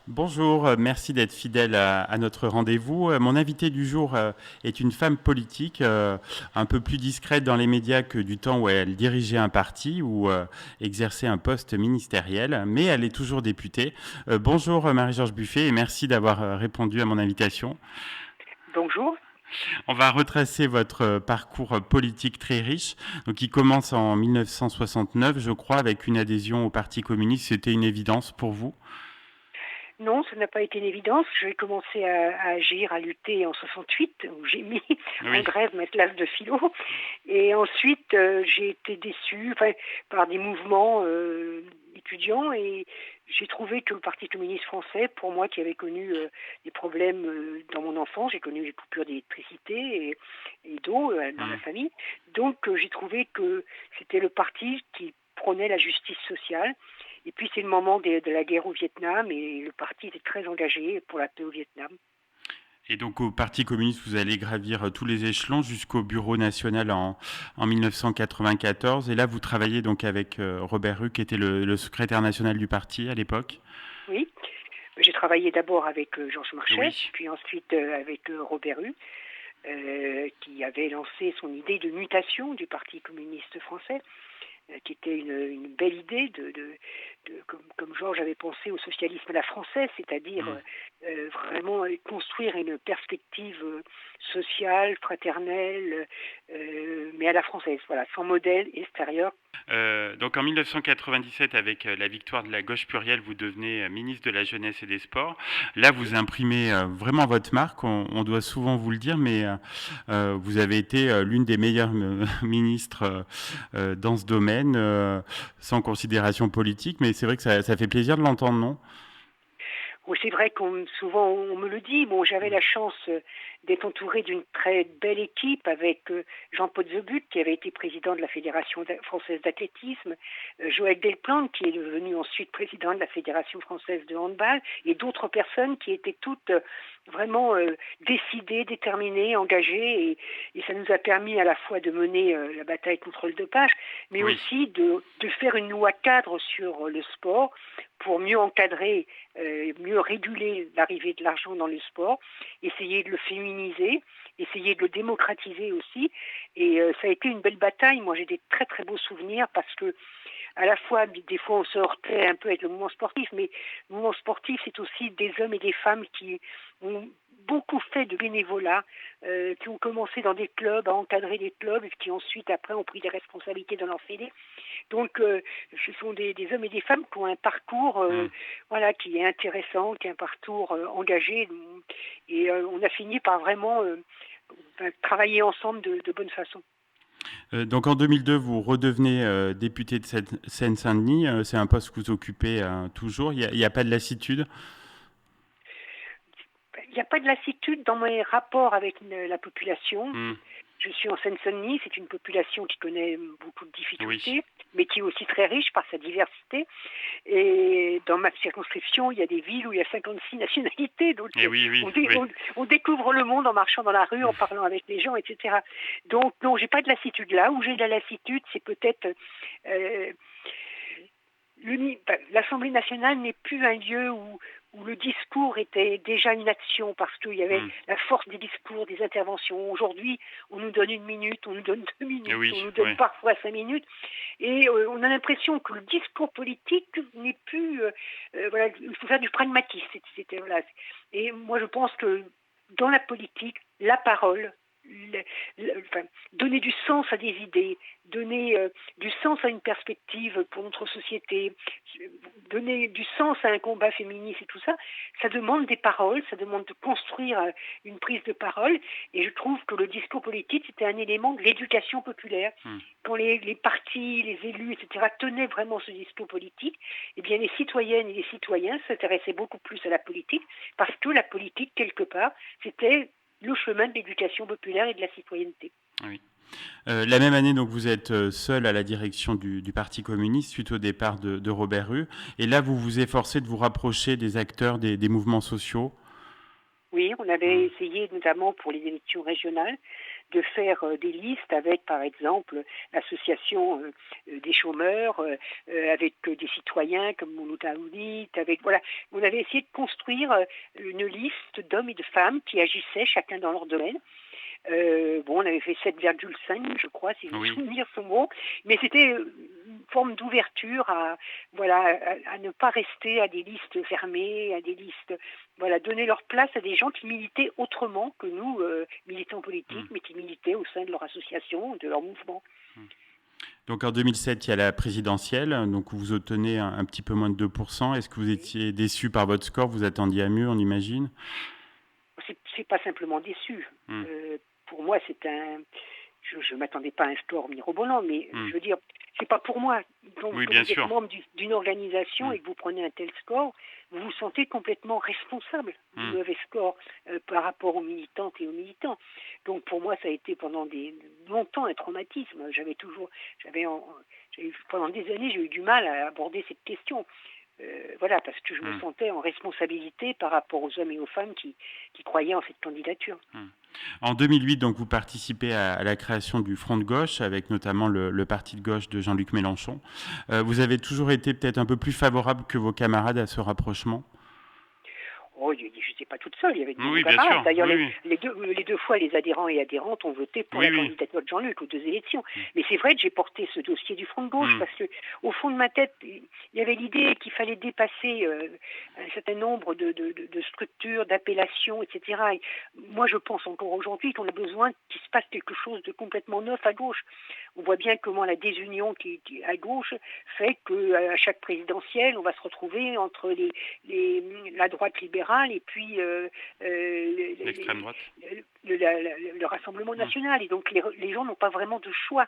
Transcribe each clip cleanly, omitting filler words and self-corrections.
Bonjour, merci d'être fidèle à notre rendez-vous. Mon invité du jour est une femme politique, un peu plus discrète dans les médias que du temps où elle dirigeait un parti ou exerçait un poste ministériel, mais elle est toujours députée. Bonjour Marie-Georges Buffet et merci d'avoir répondu à mon invitation. Bonjour. On va retracer votre parcours politique très riche, donc qui commence en 1969, je crois, avec une adhésion au Parti communiste. C'était une évidence pour vous? Non, ça n'a pas été une évidence. J'ai commencé à agir, à lutter en 68, où j'ai mis en Oui. grève ma classe de philo. Et ensuite, j'ai été déçue par des mouvements étudiants et j'ai trouvé que le Parti communiste français, pour moi qui avait connu des problèmes dans mon enfance, j'ai connu les coupures d'électricité et d'eau dans la Hmm. famille. Donc, j'ai trouvé que c'était le parti qui prônait la justice sociale. Et puis c'est le moment de la guerre au Vietnam et le parti était très engagé pour la paix au Vietnam. Et donc au Parti communiste, vous allez gravir tous les échelons jusqu'au bureau national en 1994. Et là, vous travaillez donc avec Robert Hue, qui était le secrétaire national du parti à l'époque. Oui, j'ai travaillé d'abord avec Georges Marchais, Oui. puis ensuite avec Robert Hue, qui avait lancé son idée de mutation du Parti communiste français, qui était une belle idée comme Georges avait pensé au socialisme à la française, c'est-à-dire Hmm. vraiment construire une perspective sociale, fraternelle, mais à la française, voilà, sans modèle extérieur. Donc en 1997, avec la victoire de la gauche plurielle, vous devenez ministre de la Jeunesse et des Sports. Là, vous Oui. imprimez vraiment votre marque. On doit souvent vous le dire, mais vous avez été l'une des meilleures ministres dans ce domaine, sans considération politique. Mais c'est vrai que ça fait plaisir de l'entendre, non? Oui, c'est vrai qu'on souvent on me le dit. Bon, j'avais Mm. la chance d'être entouré d'une très belle équipe avec Jean Potzebut, qui avait été président de la Fédération française d'athlétisme, Joël Delplante, qui est devenu ensuite président de la Fédération française de handball, et d'autres personnes qui étaient toutes vraiment décidées, déterminées, engagées, et ça nous a permis à la fois de mener la bataille contre le dopage, mais Oui. aussi de faire une loi cadre sur le sport pour mieux encadrer, mieux réguler l'arrivée de l'argent dans le sport, essayer de le féminiser, essayer de le démocratiser aussi. Et ça a été une belle bataille. Moi, j'ai des très très beaux souvenirs parce que à la fois, des fois, on se heurtait un peu avec le mouvement sportif, mais le mouvement sportif, c'est aussi des hommes et des femmes qui ont beaucoup fait de bénévolat, qui ont commencé dans des clubs, à encadrer des clubs, et qui ensuite, après, ont pris des responsabilités dans leur fédé. Donc, ce sont des hommes et des femmes qui ont un parcours, Mm. voilà, qui est intéressant, qui est un parcours engagé, et on a fini par vraiment travailler ensemble de bonne façon. Donc en 2002, vous redevenez député de Seine-Saint-Denis. C'est un poste que vous occupez toujours. Il y a pas de lassitude. Il n'y a pas de lassitude dans mes rapports avec la population. Mm. Je suis en Seine-Saint-Denis, c'est une population qui connaît beaucoup de Oui. difficultés, mais qui est aussi très riche par sa diversité. Et dans ma circonscription, il y a des villes où il y a 56 nationalités, donc Et oui, oui, oui. on découvre le monde en marchant dans la rue, en parlant avec les gens, etc. Donc non, j'ai pas de lassitude là. Où j'ai de la lassitude, c'est peut-être euh, l'Assemblée nationale n'est plus un lieu où le discours était déjà une action parce qu'il y avait Mm. la force des discours, des interventions. Aujourd'hui, on nous donne 1 minute, on nous donne 2 minutes, Oui, on nous donne oui. parfois 5 minutes, et on a l'impression que le discours politique n'est plus, voilà, il faut faire du pragmatisme. Voilà. Et moi, je pense que dans la politique, la parole, donner du sens à des idées, donner du sens à une perspective pour notre société, donner du sens à un combat féministe et tout ça, ça demande des paroles, ça demande de construire une prise de parole. Et je trouve que le discours politique, c'était un élément de l'éducation populaire. Mm. Quand les partis, les élus, etc., tenaient vraiment ce discours politique, eh bien les citoyennes et les citoyens s'intéressaient beaucoup plus à la politique, parce que la politique, quelque part, c'était le chemin de l'éducation populaire et de la citoyenneté. Oui. La même année, donc, vous êtes seul à la direction du Parti communiste suite au départ de Robert Hue. Et là, vous vous efforcez de vous rapprocher des acteurs des mouvements sociaux. Oui, on avait Mm. essayé, notamment pour les élections régionales, de faire des listes avec, par exemple, l'association des chômeurs, avec des citoyens comme Mouloud Aounit, avec voilà, on avait essayé de construire une liste d'hommes et de femmes qui agissaient chacun dans leur domaine. On avait fait 7,5, je crois, si je me souviens ce mot, mais c'était une forme d'ouverture à ne pas rester à des listes fermées, à des listes, donner leur place à des gens qui militaient autrement que nous, militants politiques, mais qui militaient au sein de leur association, de leur mouvement. Donc en 2007, il y a la présidentielle, donc vous obtenez un petit peu moins de 2%. Est-ce que vous étiez déçu par votre score? Vous attendiez à mieux, on imagine? C'est pas simplement déçu. Pour moi, je ne m'attendais pas à un score mirobolant, mais je veux dire, c'est pas pour moi. Donc, quand vous êtes membre d'une organisation et que vous prenez un tel score, vous vous sentez complètement responsable du mauvais score par rapport aux militantes et aux militants. Donc pour moi, ça a été pendant longtemps un traumatisme. Pendant des années, j'ai eu du mal à aborder cette question. Parce que je me sentais en responsabilité par rapport aux hommes et aux femmes qui croyaient en cette candidature. En 2008, donc, vous participez à la création du Front de gauche, avec notamment le parti de gauche de Jean-Luc Mélenchon. Vous avez toujours été peut-être un peu plus favorable que vos camarades à ce rapprochement? Oh, je n'étais pas toute seule, il y avait de camarades. D'ailleurs, les deux fois, les adhérents et adhérentes ont voté pour la candidature de Jean-Luc aux 2 élections. Mais c'est vrai que j'ai porté ce dossier du Front de gauche parce que, au fond de ma tête, il y avait l'idée qu'il fallait dépasser un certain nombre de structures, d'appellations, etc. Et moi, je pense encore aujourd'hui qu'on a besoin qu'il se passe quelque chose de complètement neuf à gauche. On voit bien comment la désunion qui à gauche fait qu'à chaque présidentielle, on va se retrouver entre la droite libérale et puis l'extrême droite, le Rassemblement national. Et donc les gens n'ont pas vraiment de choix.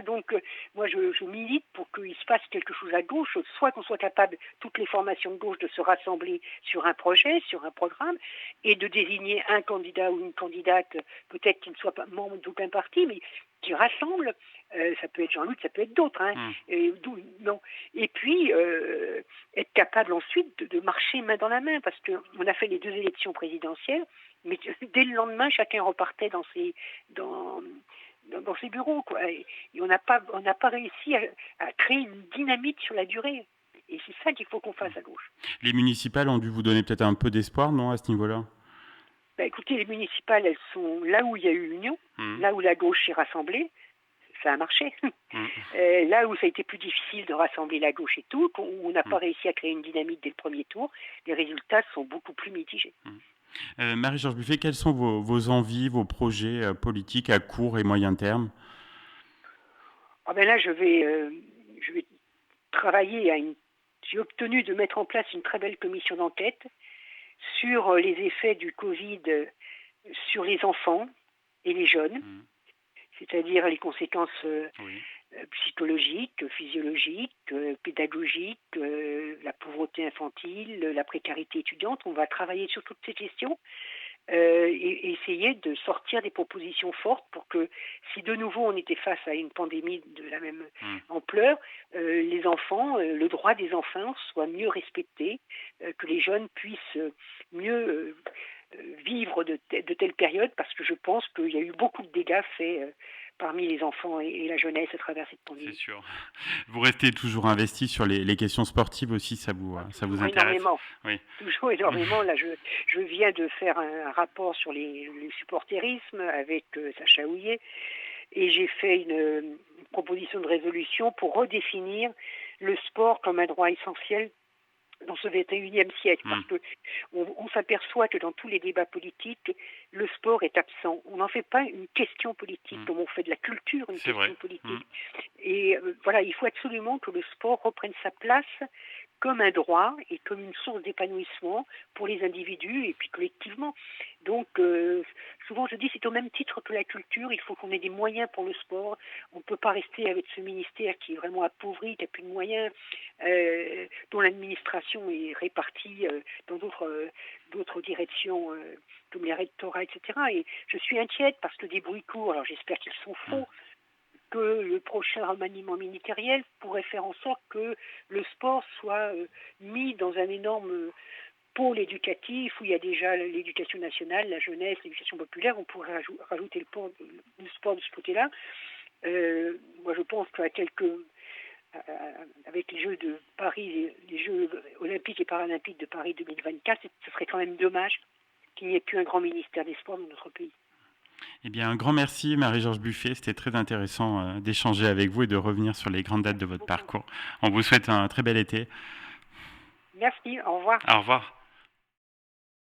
Donc moi je milite pour qu'il se passe quelque chose à gauche, soit qu'on soit capable, toutes les formations de gauche, de se rassembler sur un projet, sur un programme, et de désigner un candidat ou une candidate, peut-être qui ne soit pas membre d'aucun parti, mais qui rassemble. Ça peut être Jean-Luc, ça peut être d'autres. Et puis être capable ensuite de marcher main dans la main, parce qu'on a fait les 2 élections présidentielles, mais dès le lendemain, chacun repartait dans ses bureaux, quoi. Et on n'a pas réussi à créer une dynamique sur la durée. Et c'est ça qu'il faut qu'on fasse à gauche. Les municipales ont dû vous donner peut-être un peu d'espoir, non, à ce niveau-là? Écoutez, les municipales, elles sont là où il y a eu union, là où la gauche s'est rassemblée, ça a marché. Là où ça a été plus difficile de rassembler la gauche et tout, où on n'a pas réussi à créer une dynamique dès le premier tour, les résultats sont beaucoup plus mitigés. Marie-Georges Buffet, quelles sont vos envies, vos projets politiques à court et moyen terme? Là, je vais travailler j'ai obtenu de mettre en place une très belle commission d'enquête sur les effets du Covid sur les enfants et les jeunes, c'est-à-dire les conséquences psychologiques, physiologiques, pédagogiques, la pauvreté infantile, la précarité étudiante. On va travailler sur toutes ces questions et essayer de sortir des propositions fortes pour que, si de nouveau on était face à une pandémie de la même ampleur, les enfants, le droit des enfants soit mieux respecté, que les jeunes puissent mieux vivre de telles périodes, parce que je pense qu'il y a eu beaucoup de dégâts faits parmi les enfants et la jeunesse à travers cette pandémie. C'est sûr. Vous restez toujours investi sur les questions sportives aussi, ça vous intéresse? Énormément. Oui. Toujours énormément. Là, je viens de faire un rapport sur le supporterisme avec Sacha Houillet, et j'ai fait une proposition de résolution pour redéfinir le sport comme un droit essentiel dans ce 21e siècle, parce que on s'aperçoit que dans tous les débats politiques, le sport est absent. On n'en fait pas une question politique, comme on fait de la culture une question politique. Et il faut absolument que le sport reprenne sa place comme un droit et comme une source d'épanouissement pour les individus et puis collectivement. Donc, souvent je dis, c'est au même titre que la culture, il faut qu'on ait des moyens pour le sport. On ne peut pas rester avec ce ministère qui est vraiment appauvri, qui n'a plus de moyens, dont l'administration est répartie dans d'autres directions, comme les rectorats, etc. Et je suis inquiète parce que des bruits courts, alors j'espère qu'ils sont faux, que le prochain remaniement ministériel pourrait faire en sorte que le sport soit mis dans un énorme pôle éducatif où il y a déjà l'éducation nationale, la jeunesse, l'éducation populaire. On pourrait rajouter le sport de ce côté-là. Moi, je pense avec les Jeux de Paris, les Jeux olympiques et paralympiques de Paris 2024, ce serait quand même dommage qu'il n'y ait plus un grand ministère des Sports dans notre pays. Eh bien, un grand merci Marie-Georges Buffet, c'était très intéressant d'échanger avec vous et de revenir sur les grandes dates de votre parcours. On vous souhaite un très bel été. Merci, au revoir. Au revoir.